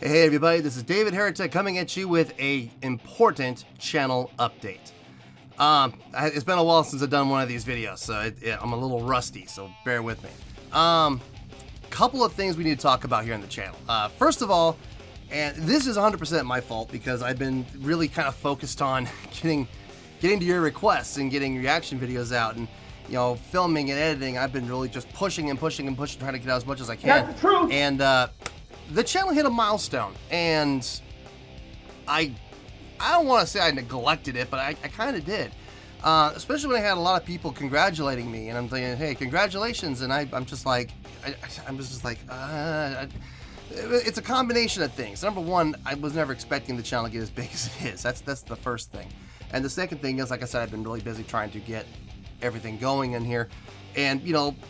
Hey everybody, this is David Heretic coming at you with a important channel update. It's been a while since I've done one of these videos, so I'm a little rusty, so bear with me. Couple of things we need to talk about here on the channel. First of all, and this is 100% my fault because I've been really kind of focused on getting to your requests and getting reaction videos out and filming and editing. I've been really just pushing, trying to get out as much as I can. That's the truth. And the channel hit a milestone, and I don't want to say I neglected it, but I kind of did. Especially when I had a lot of people congratulating me, and I'm thinking, hey, congratulations, and I'm just like, it's a combination of things. Number one, I was never expecting the channel to get as big as it is. That's the first thing. And the second thing is, like I said, I've been really busy trying to get everything going in here, and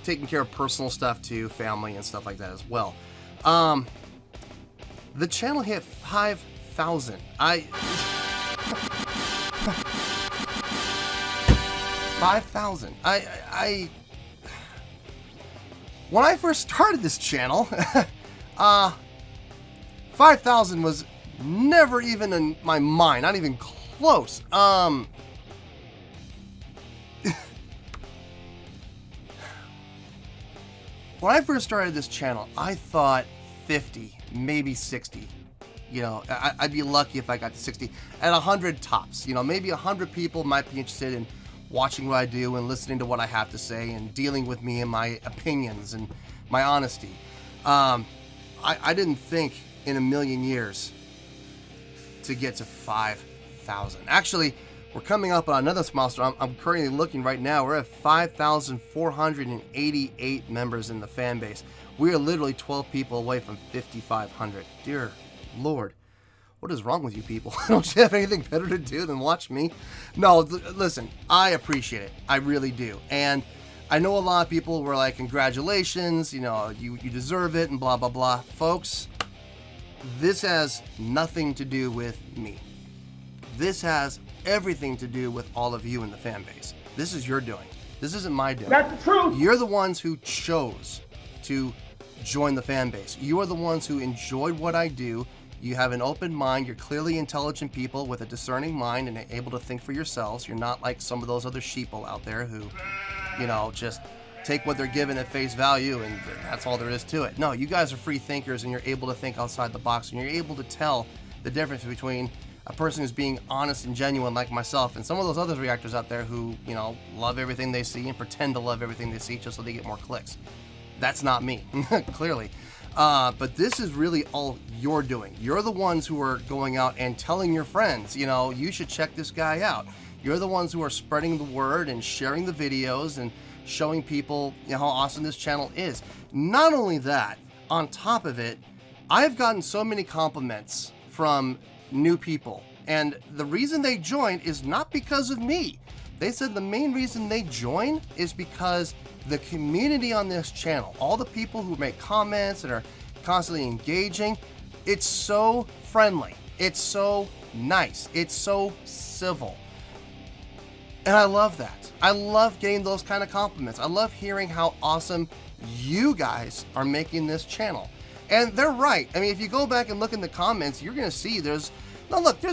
taking care of personal stuff too, family and stuff like that as well. The channel hit 5,000. 5,000. When I first started this channel, 5,000 was never even in my mind, not even close. When I first started this channel, I thought 50, maybe 60. I'd be lucky if I got to 60. At 100 tops, maybe 100 people might be interested in watching what I do and listening to what I have to say and dealing with me and my opinions and my honesty. I didn't think in a million years to get to 5,000. Actually, we're coming up on another milestone. I'm currently looking right now. We're at 5,488 members in the fan base. We are literally 12 people away from 5,500. Dear Lord, what is wrong with you people? Don't you have anything better to do than watch me? No, listen, I appreciate it. I really do. And I know a lot of people were like, congratulations, you deserve it and blah, blah, blah. Folks, this has nothing to do with me. This has everything to do with all of you in the fan base. This is your doing. This isn't my doing. That's the truth. You're the ones who chose to join the fan base. You are the ones who enjoyed what I do. You have an open mind. You're clearly intelligent people with a discerning mind and able to think for yourselves. You're not like some of those other sheeple out there who, just take what they're given at face value and that's all there is to it. No, you guys are free thinkers and you're able to think outside the box and you're able to tell the difference between a person who's being honest and genuine like myself and some of those other reactors out there who, love everything they see and pretend to love everything they see just so they get more clicks. That's not me, clearly. But this is really all you're doing. You're the ones who are going out and telling your friends, you should check this guy out. You're the ones who are spreading the word and sharing the videos and showing people how awesome this channel is. Not only that, on top of it, I've gotten so many compliments from new people. And the reason they joined is not because of me. They said the main reason they join is because the community on this channel, all the people who make comments and are constantly engaging, it's so friendly. It's so nice. It's so civil. And I love that. I love getting those kind of compliments. I love hearing how awesome you guys are making this channel. And they're right. I mean, if you go back and look in the comments, you're going to see there's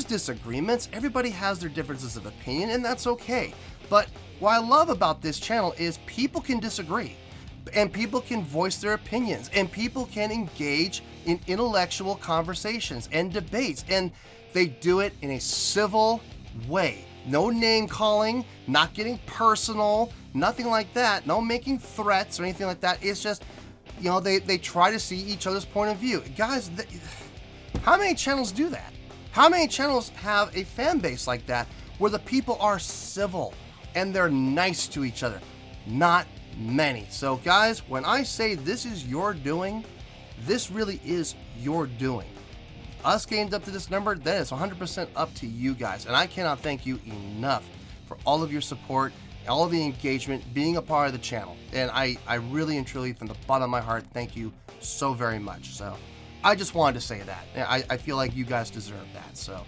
disagreements. Everybody has their differences of opinion, and that's okay. But what I love about this channel is people can disagree, and people can voice their opinions, and people can engage in intellectual conversations and debates, and they do it in a civil way. No name calling, not getting personal, nothing like that. No making threats or anything like that. It's just, they try to see each other's point of view. Guys, how many channels do that? How many channels have a fan base like that where the people are civil and they're nice to each other? Not many. So guys, when I say this is your doing, this really is your doing. Us getting up to this number, that is 100% up to you guys. And I cannot thank you enough for all of your support, all of the engagement, being a part of the channel. And I really and truly, from the bottom of my heart, thank you so very much. So I just wanted to say that. I feel like you guys deserve that. So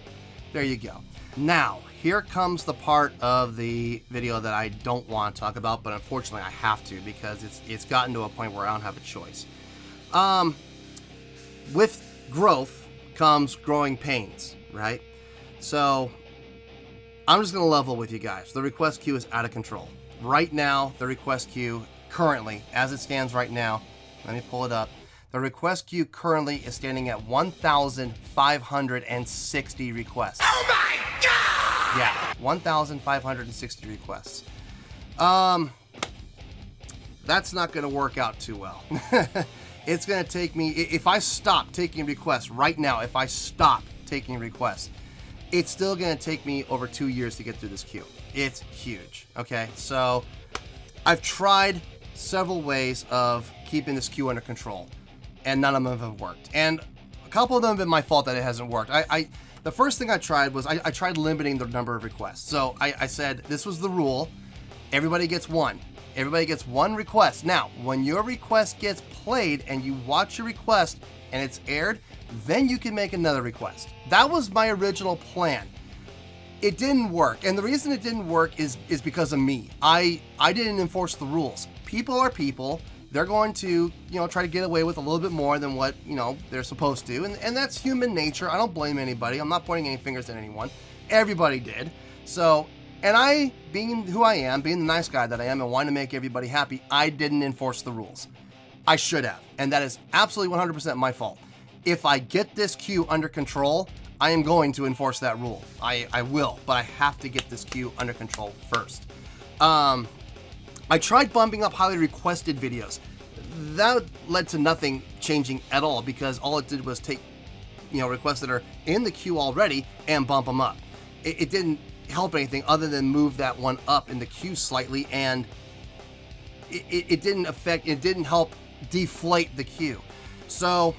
there you go. Now, here comes the part of the video that I don't want to talk about, but unfortunately I have to because it's gotten to a point where I don't have a choice. With growth, comes growing pains, right? So I'm just going to level with you guys. The request queue is out of control. Right now, the request queue currently, as it stands right now, let me pull it up. The request queue currently is standing at 1,560 requests. Oh my God! Yeah, 1,560 requests. That's not going to work out too well. It's going to take me, if I stop taking requests right now, if I stop taking requests, it's still going to take me over 2 years to get through this queue. It's huge, okay? So I've tried several ways of keeping this queue under control, and none of them have worked. And a couple of them have been my fault that it hasn't worked. The first thing I tried was I tried limiting the number of requests. So I said this was the rule. Everybody gets one. Everybody gets one request. Now, when your request gets played and you watch your request and it's aired, then you can make another request. That was my original plan. It didn't work. And the reason it didn't work is because of me. I didn't enforce the rules. People are people. They're going to, try to get away with a little bit more than what, they're supposed to. And that's human nature. I don't blame anybody. I'm not pointing any fingers at anyone. Everybody did. So, and I, being who I am, being the nice guy that I am and wanting to make everybody happy, I didn't enforce the rules. I should have. And that is absolutely 100% my fault. If I get this queue under control, I am going to enforce that rule. I will, but I have to get this queue under control first. I tried bumping up highly requested videos. That led to nothing changing at all because all it did was take, requests that are in the queue already and bump them up. It didn't help anything other than move that one up in the queue slightly, and it didn't help deflate the queue. So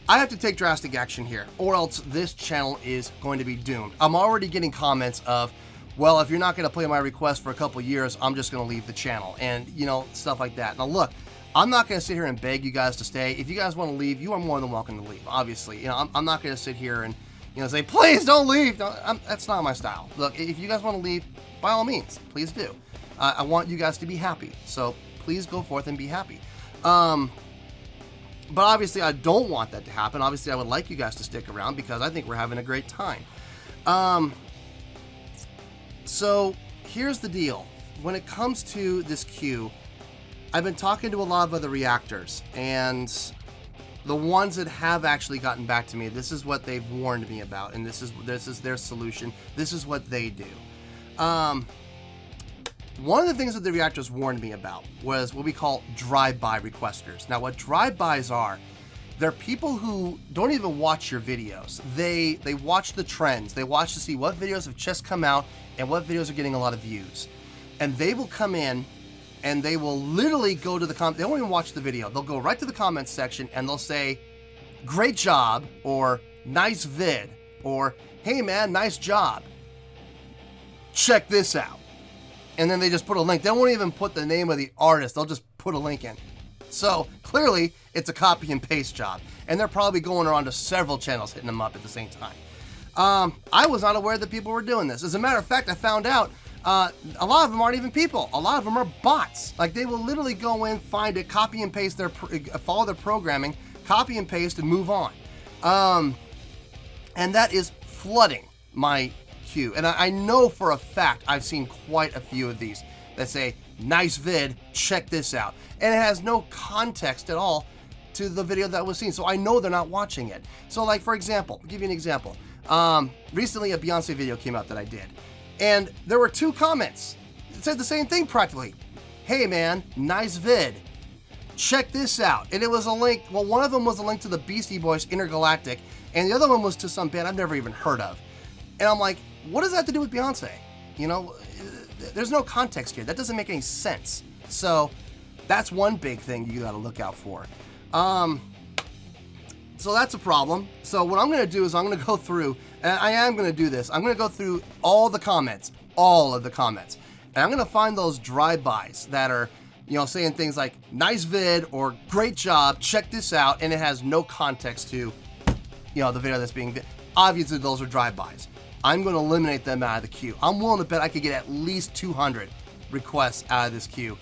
I have to take drastic action here, or else this channel is going to be doomed. I'm already getting comments of, well, if you're not going to play my request for a couple years, I'm just going to leave the channel, and stuff like that. Now look, I'm not going to sit here and beg you guys to stay. If you guys want to leave, you are more than welcome to leave. Obviously, I'm not going to sit here and say, please don't leave. No, that's not my style. Look, if you guys want to leave, by all means, please do. I want you guys to be happy, so please go forth and be happy. But obviously, I don't want that to happen. Obviously, I would like you guys to stick around because I think we're having a great time. So here's the deal. When it comes to this queue, I've been talking to a lot of other reactors, and the ones that have actually gotten back to me, this is what they've warned me about, and this is their solution. This is what they do. One of the things that the reactors warned me about was what we call drive-by requesters. Now, what drive-bys are, they're people who don't even watch your videos. They watch the trends. They watch to see what videos have just come out and what videos are getting a lot of views. And they will come in and they will literally go to the comments. They won't even watch the video. They'll go right to the comments section and they'll say, great job, or nice vid, or hey man, nice job. Check this out. And then they just put a link. They won't even put the name of the artist. They'll just put a link in. So clearly it's a copy and paste job. And they're probably going around to several channels hitting them up at the same time. I was not aware that people were doing this. As a matter of fact, I found out a lot of them aren't even people. A lot of them are bots. Like, they will literally go in, find it, copy and paste follow their programming, copy and paste, and move on. And that is flooding my queue. And I know for a fact I've seen quite a few of these that say, nice vid, check this out. And it has no context at all to the video that was seen. So I know they're not watching it. So, like, for example, I'll give you an example. Recently a Beyonce video came out that I did. And there were 2 comments. It said the same thing practically. Hey man, nice vid. Check this out. And it was a link, well, one of them was a link to the Beastie Boys Intergalactic, and the other one was to some band I've never even heard of. And I'm like, what does that have to do with Beyonce? There's no context here. That doesn't make any sense. So that's one big thing you gotta look out for. So that's a problem. So what I'm gonna do is I'm gonna go through, and I am gonna do this, I'm gonna go through all of the comments, and I'm gonna find those drive-bys that are, saying things like, nice vid, or great job, check this out, and it has no context to, the video that's being obviously those are drive-bys. I'm gonna eliminate them out of the queue. I'm willing to bet I could get at least 200 requests out of this queue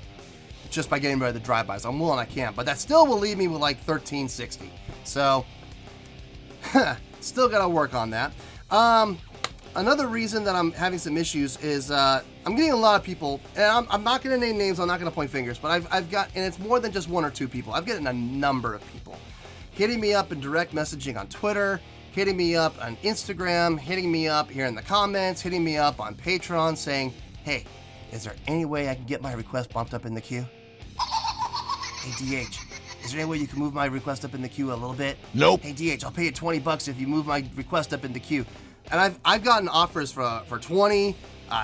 just by getting rid of the drive-bys. I'm willing I can, but that still will leave me with like 1360. So Still got to work on that. Another reason that I'm having some issues is I'm getting a lot of people, and I'm not going to name names, I'm not going to point fingers, but I've got, and it's more than just one or two people. I've gotten a number of people hitting me up in direct messaging on Twitter, hitting me up on Instagram, hitting me up here in the comments, hitting me up on Patreon saying, hey, is there any way I can get my request bumped up in the queue? Hey, DH, is there any way you can move my request up in the queue a little bit? Nope. Hey, DH, I'll pay you $20 if you move my request up in the queue. And I've gotten offers for 20,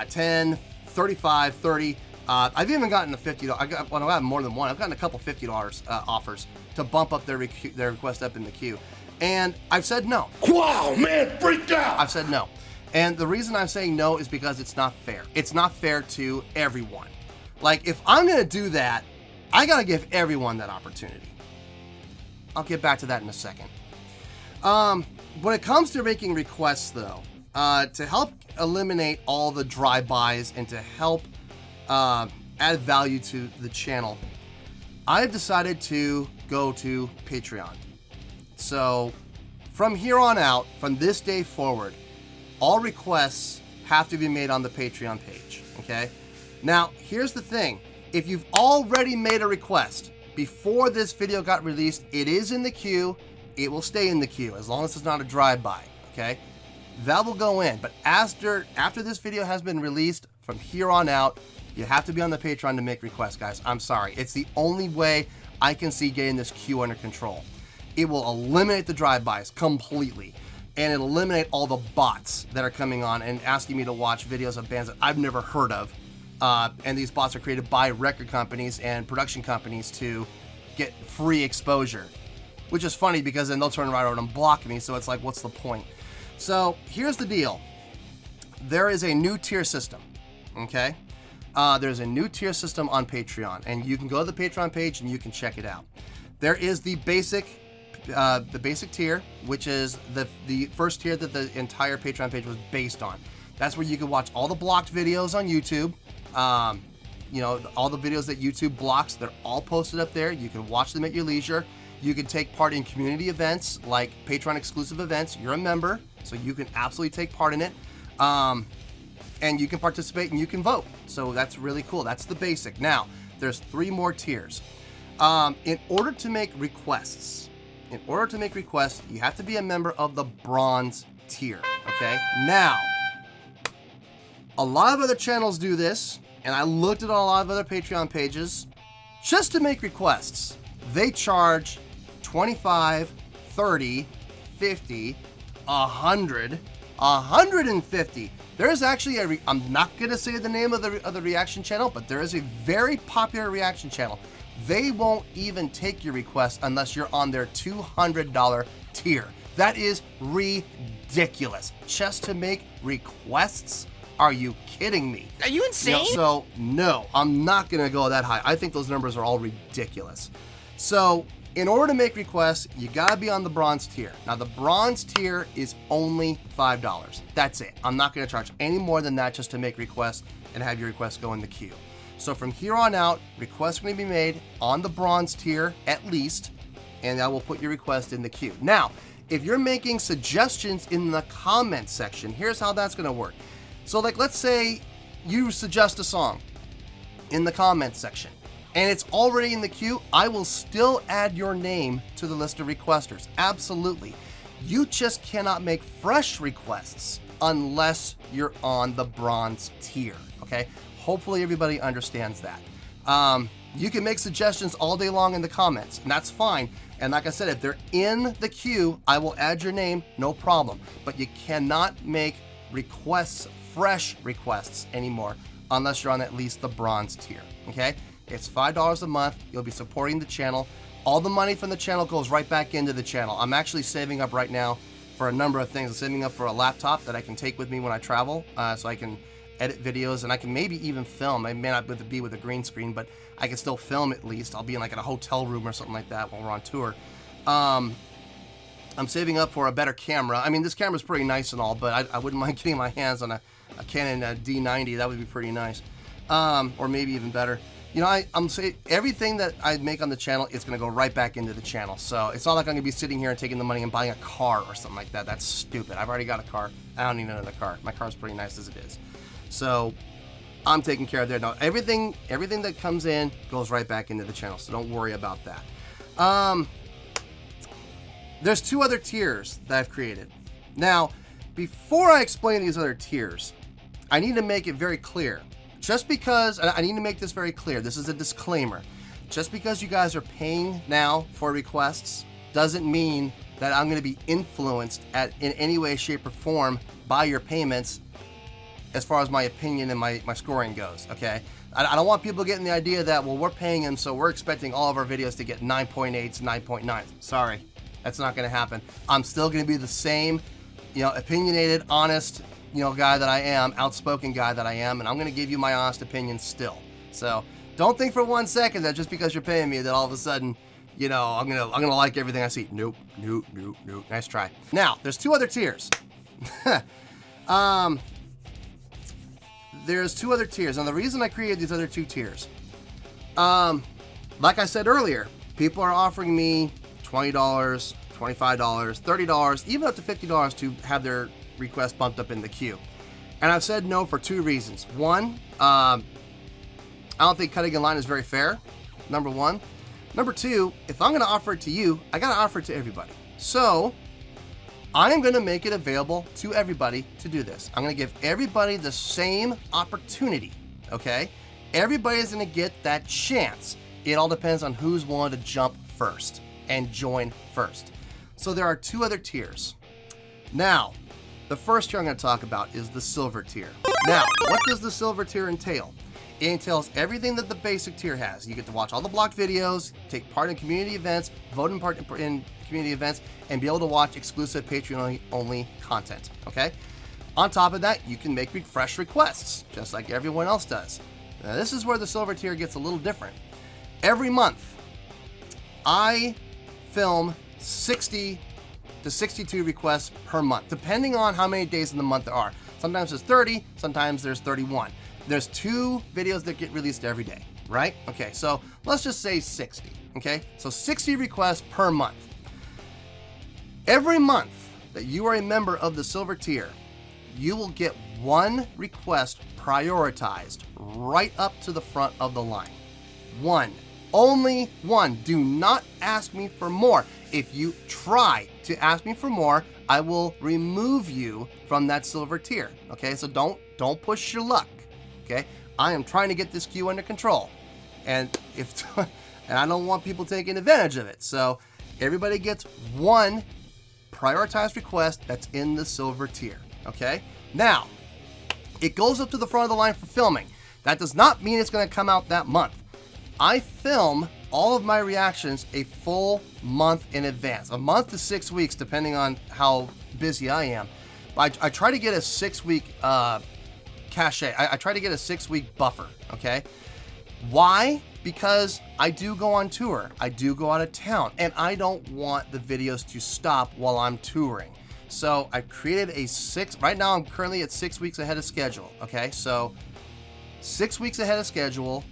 10, 35, 30. I've even gotten a $50. I got more than one. I've gotten a couple $50 offers to bump up their request up in the queue. And I've said no. Wow, man, freaked out. I've said no. And the reason I'm saying no is because it's not fair. It's not fair to everyone. Like, if I'm going to do that, I got to give everyone that opportunity. I'll get back to that in a second. When it comes to making requests, though, to help eliminate all the drive-bys and to help add value to the channel, I've decided to go to Patreon. So from here on out, from this day forward, all requests have to be made on the Patreon page, okay? Now, here's the thing. If you've already made a request before this video got released, it is in the queue. It will stay in the queue as long as it's not a drive-by, okay? That will go in. But after this video has been released, from here on out, you have to be on the Patreon to make requests, guys. I'm sorry. It's the only way I can see getting this queue under control. It will eliminate the drive-bys completely. And it'll eliminate all the bots that are coming on and asking me to watch videos of bands that I've never heard of. And these bots are created by record companies and production companies to get free exposure. Which is funny because then they'll turn right around and block me, so it's like, what's the point? So here's the deal. There is a new tier system, okay? There's a new tier system on Patreon, and you can go to the Patreon page and you can check it out. There is the basic tier, which is the first tier that the entire Patreon page was based on. That's where you can watch all the blocked videos on YouTube. You know, all the videos that YouTube blocks, they're all posted up there. You can watch them at your leisure. You can take part in community events like Patreon exclusive events. You're a member, so you can absolutely take part in it. And you can participate and you can vote. So that's really cool. That's the basic. Now, there's 3 more tiers. In order to make requests, you have to be a member of the bronze tier, okay? Now, a lot of other channels do this, and I looked at a lot of other Patreon pages. Just to make requests, they charge $25, $30, $50, $100, $150. There's actually I'm not gonna say the name of the reaction channel, but there is a very popular reaction channel. They won't even take your request unless you're on their $200 tier. That is ridiculous. Just to make requests? Are you kidding me? Are you insane? So no, I'm not gonna go that high. I think those numbers are all ridiculous. So in order to make requests, you gotta be on the bronze tier. Now the bronze tier is only $5. That's it. I'm not gonna charge any more than that just to make requests and have your requests go in the queue. So from here on out, requests are gonna be made on the bronze tier at least, and I will put your request in the queue. Now, if you're making suggestions in the comments section, here's how that's gonna work. So like, let's say you suggest a song in the comments section and it's already in the queue, I will still add your name to the list of requesters. Absolutely. You just cannot make fresh requests unless you're on the bronze tier, okay? Hopefully everybody understands that. You can make suggestions all day long in the comments, and that's fine. And like I said, if they're in the queue, I will add your name, no problem. But you cannot make requests, fresh requests anymore, unless you're on at least the bronze tier, okay? It's $5 a month. You'll be supporting the channel. All the money from the channel goes right back into the channel. I'm actually saving up right now for a number of things. I'm saving up for a laptop that I can take with me when I travel, so I can edit videos, and I can maybe even film. I may not be with a green screen, but I can still film at least. I'll be in like in a hotel room or something like that while we're on tour. I'm saving up for a better camera. I mean, this camera's pretty nice and all, but I wouldn't mind getting my hands on a Canon D90. That would be pretty nice, or maybe even better. You know, I'm saying everything that I make on the channel is going to go right back into the channel. So it's not like I'm going to be sitting here and taking the money and buying a car or something like that. That's stupid. I've already got a car. I don't need another car. My car's pretty nice as it is. So I'm taking care of that. No, everything that comes in goes right back into the channel. So don't worry about that. There's 2 other tiers that I've created. Now, before I explain these other tiers, I need to make it very clear. Just because, I need to make this very clear, this is a disclaimer. Just because you guys are paying now for requests doesn't mean that I'm going to be influenced in any way, shape, or form by your payments as far as my opinion and my scoring goes, okay? I don't want people getting the idea that, well, we're paying them, so we're expecting all of our videos to get 9.8s, 9.9s. Sorry, that's not going to happen. I'm still going to be the same, opinionated, honest, guy that I am, outspoken guy that I am, and I'm going to give you my honest opinion still. So don't think for 1 second that just because you're paying me that all of a sudden, I'm gonna like everything I see. Nope. Nice try. Now, there's 2 other tiers. There's 2 other tiers, and the reason I created these other 2 tiers, like I said earlier, people are offering me $20, $25, $30, even up to $50 to have their request bumped up in the queue. And I've said no for 2 reasons. One, I don't think cutting in line is very fair, number 1. Number 2, if I'm going to offer it to you, I got to offer it to everybody. So I am going to make it available to everybody to do this. I'm going to give everybody the same opportunity, okay? Everybody's going to get that chance. It all depends on who's willing to jump first and join first. So there are 2 other tiers. Now, the first tier I'm going to talk about is the silver tier. Now, what does the silver tier entail? It entails everything that the basic tier has. You get to watch all the blocked videos, take part in community events, vote in part in community events, and be able to watch exclusive Patreon-only content, okay? On top of that, you can make fresh requests, just like everyone else does. Now, this is where the silver tier gets a little different. Every month, I film 60 to 62 requests per month, depending on how many days in the month there are. Sometimes there's 30, sometimes there's 31. There's 2 videos that get released every day, right? Okay, so let's just say 60, okay? So 60 requests per month. Every month that you are a member of the silver tier, you will get 1 request prioritized right up to the front of the line. 1. Only 1. Do not ask me for more. If you try to ask me for more, I will remove you from that silver tier. Okay, so don't push your luck. Okay, I am trying to get this queue under control, and and I don't want people taking advantage of it. So everybody gets 1 prioritized request that's in the silver tier. Okay, now it goes up to the front of the line for filming. That does not mean it's going to come out that month. I film all of my reactions a full month in advance, a month to 6 weeks, depending on how busy I am. But I try to get a 6-week cache. I try to get a 6-week buffer, okay? Why? Because I do go on tour. I do go out of town, and I don't want the videos to stop while I'm touring. So I created right now I'm currently at 6 weeks ahead of schedule, okay? So 6 weeks ahead of schedule,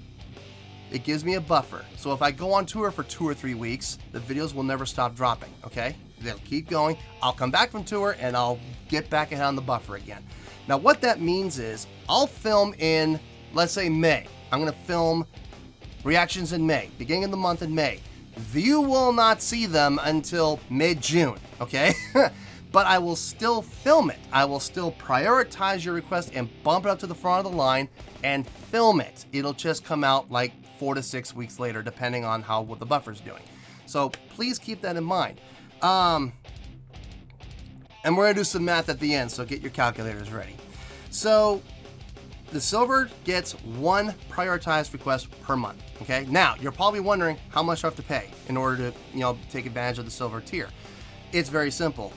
it gives me a buffer. So if I go on tour for 2 or 3 weeks, the videos will never stop dropping, okay? They'll keep going. I'll come back from tour and I'll get back ahead on the buffer again. Now what that means is I'll film in, let's say May. I'm gonna film reactions in May, beginning of the month in May. You will not see them until mid-June, okay? But I will still film it. I will still prioritize your request and bump it up to the front of the line and film it. It'll just come out like 4 to 6 weeks later, depending on what the buffer's doing. So please keep that in mind. And we're gonna do some math at the end, so get your calculators ready. So the silver gets 1 prioritized request per month, okay? Now, you're probably wondering how much I have to pay in order to, take advantage of the silver tier. It's very simple.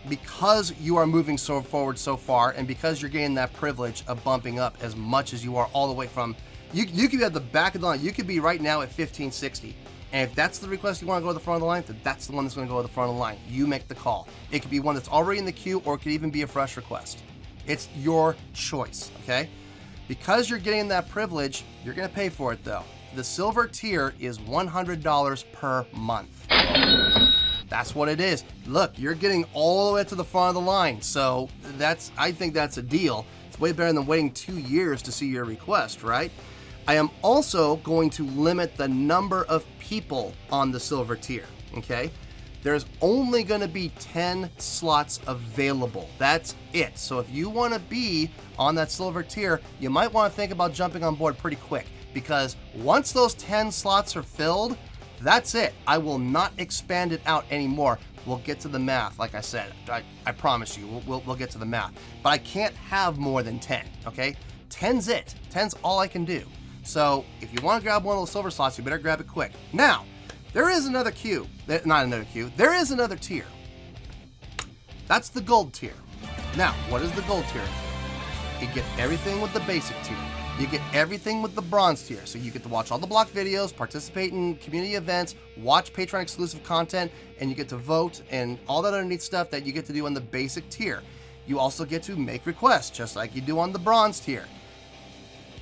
Because you are moving forward so far, and because you're getting that privilege of bumping up as much as you are all the way from, you could be at the back of the line. You could be right now at 1560. And if that's the request you want to go to the front of the line, then that's the one that's going to go to the front of the line. You make the call. It could be one that's already in the queue, or it could even be a fresh request. It's your choice, okay? Because you're getting that privilege, you're going to pay for it though. The silver tier is $100 per month. That's what it is. Look, you're getting all the way to the front of the line. So I think that's a deal. It's way better than waiting 2 years to see your request, right? I am also going to limit the number of people on the silver tier, okay? There's only going to be 10 slots available. That's it. So if you want to be on that silver tier, you might want to think about jumping on board pretty quick, because once those 10 slots are filled, that's it. I will not expand it out anymore. We'll get to the math, like I said. I promise you, we'll get to the math. But I can't have more than 10, okay? 10's it. 10's all I can do. So if you want to grab one of those silver slots, you better grab it quick. Now, there is another queue. Not another queue. There is another tier. That's the gold tier. Now, what is the gold tier? You get everything with the basic tier. You get everything with the bronze tier. So you get to watch all the block videos, participate in community events, watch Patreon exclusive content, and you get to vote and all that other neat stuff that you get to do on the basic tier. You also get to make requests, just like you do on the bronze tier.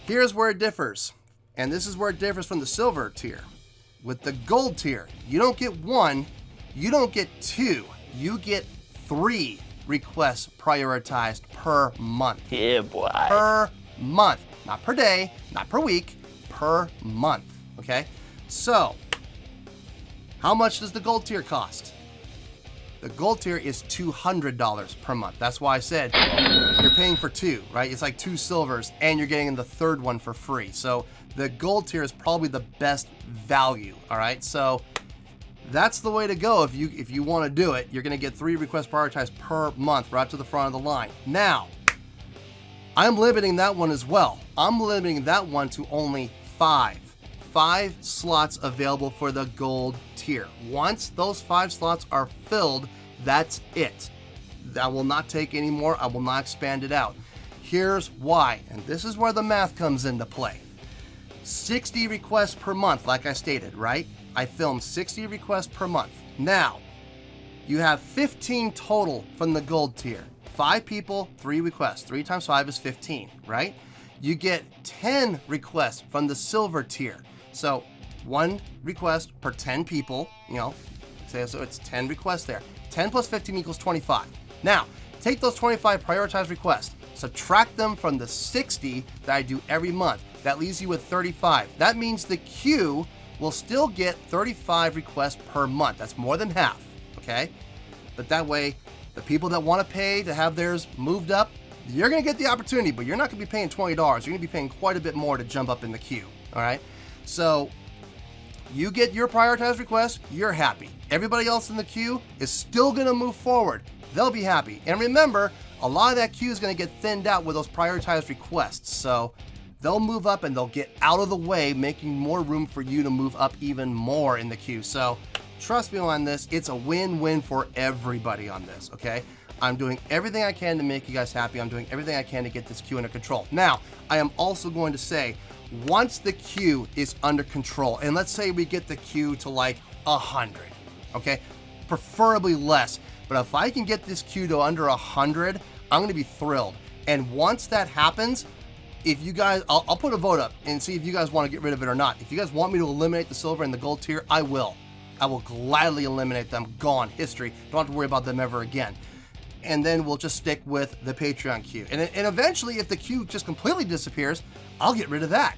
Here's where it differs. And this is where it differs from the silver tier. With the gold tier, you don't get 1, you don't get 2, you get 3 requests prioritized per month. Yeah, boy. Per month. Not per day, not per week, per month, okay? So, how much does the gold tier cost? The gold tier is $200 per month. That's why I said you're paying for 2, right? It's like 2 silvers, and you're getting the third one for free. So the gold tier is probably the best value, all right? So that's the way to go if you want to do it. You're going to get 3 requests prioritized per month right to the front of the line. Now, I'm limiting that one as well. I'm limiting that one to only 5. 5 slots available for the gold tier. Once those 5 slots are filled, that's it. I will not take any more. I will not expand it out. Here's why, and this is where the math comes into play. 60 requests per month, like I stated, right? I film 60 requests per month. Now, you have 15 total from the gold tier. 5 people, 3 requests. 3 times 5 is 15, right? You get 10 requests from the silver tier. So 1 request per 10 people, so it's 10 requests there. 10 plus 15 equals 25. Now, take those 25 prioritized requests, subtract them from the 60 that I do every month. That leaves you with 35. That means the queue will still get 35 requests per month. That's more than half, okay? But that way, the people that want to pay to have theirs moved up, you're going to get the opportunity, but you're not going to be paying $20. You're going to be paying quite a bit more to jump up in the queue, all right? So you get your prioritized request, you're happy. Everybody else in the queue is still going to move forward. They'll be happy. And remember, a lot of that queue is going to get thinned out with those prioritized requests. So they'll move up and they'll get out of the way, making more room for you to move up even more in the queue. So trust me on this, it's a win-win for everybody on this, okay? I'm doing everything I can to make you guys happy. I'm doing everything I can to get this queue under control. Now, I am also going to say, once the queue is under control, and let's say we get the queue to like 100, okay? Preferably less, but if I can get this queue to under 100, I'm gonna be thrilled. And once that happens, if you guys, I'll put a vote up and see if you guys wanna get rid of it or not. If you guys want me to eliminate the silver and the gold tier, I will. I will gladly eliminate them. Gone. History. Don't have to worry about them ever again. And then we'll just stick with the Patreon queue. And eventually, if the queue just completely disappears, I'll get rid of that.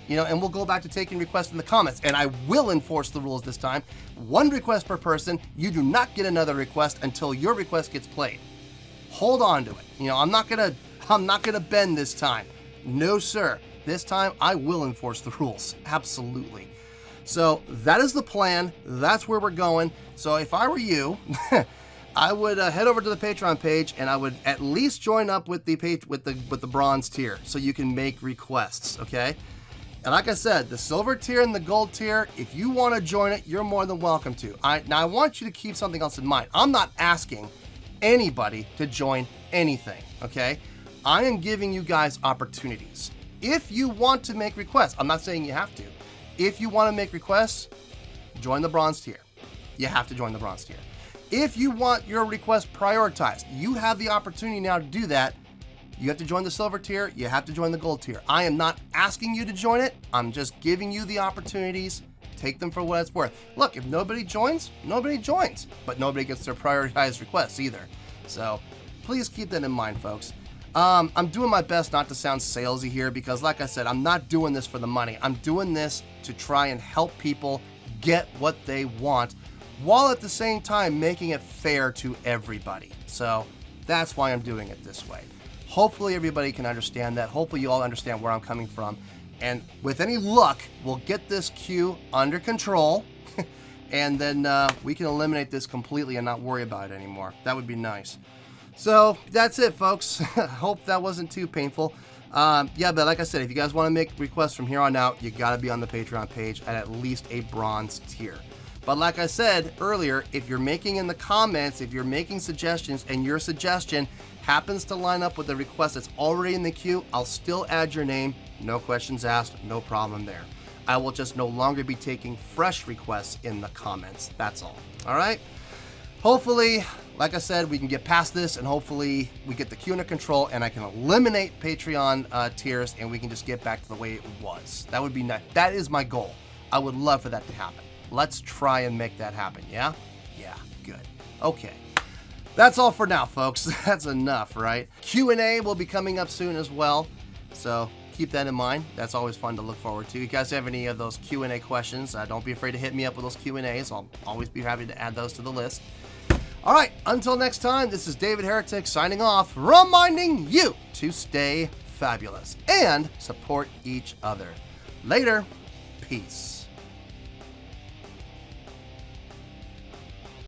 And we'll go back to taking requests in the comments. And I will enforce the rules this time. 1 request per person. You do not get another request until your request gets played. Hold on to it. I'm not gonna bend this time. No, sir. This time I will enforce the rules. Absolutely. So that is the plan. That's where we're going. So if I were you, I would head over to the Patreon page and I would at least join up with the bronze tier so you can make requests, okay? And like I said, the silver tier and the gold tier, if you want to join it, you're more than welcome to. Now I want you to keep something else in mind. I'm not asking anybody to join anything, okay? I am giving you guys opportunities. If you want to make requests, I'm not saying you have to. If you want to make requests, join the bronze tier. You have to join the bronze tier. If you want your request prioritized, you have the opportunity now to do that You have to join the silver tier. You have to join the gold tier. I am not asking you to join it. I'm just giving you the opportunities. Take them for what it's worth. Look, if nobody joins, nobody joins. But nobody gets their prioritized requests either. So please keep that in mind, folks. I'm doing my best not to sound salesy here because, like I said, I'm not doing this for the money. I'm doing this to try and help people get what they want while at the same time making it fair to everybody. So that's why I'm doing it this way. Hopefully everybody can understand that. Hopefully you all understand where I'm coming from. And with any luck, we'll get this queue under control and then we can eliminate this completely and not worry about it anymore. That would be nice. So that's it, folks. Hope that wasn't too painful. Yeah, but like I said, if you guys want to make requests from here on out, you got to be on the Patreon page at least a bronze tier. But like I said earlier, if you're making in the comments, if you're making suggestions and your suggestion happens to line up with the request that's already in the queue, I'll still add your name. No questions asked, no problem there. I will just no longer be taking fresh requests in the comments. That's all. All right? Hopefully, like I said, we can get past this and hopefully we get the queue under control and I can eliminate Patreon tiers and we can just get back to the way it was. That would be nice. That is my goal. I would love for that to happen. Let's try and make that happen, yeah? Yeah, good. Okay. That's all for now, folks. That's enough, right? Q&A will be coming up soon as well, so keep that in mind. That's always fun to look forward to. If you guys have any of those Q&A questions, don't be afraid to hit me up with those Q&As. I'll always be happy to add those to the list. All right, until next time, this is David Heretic signing off, reminding you to stay fabulous and support each other. Later. Peace.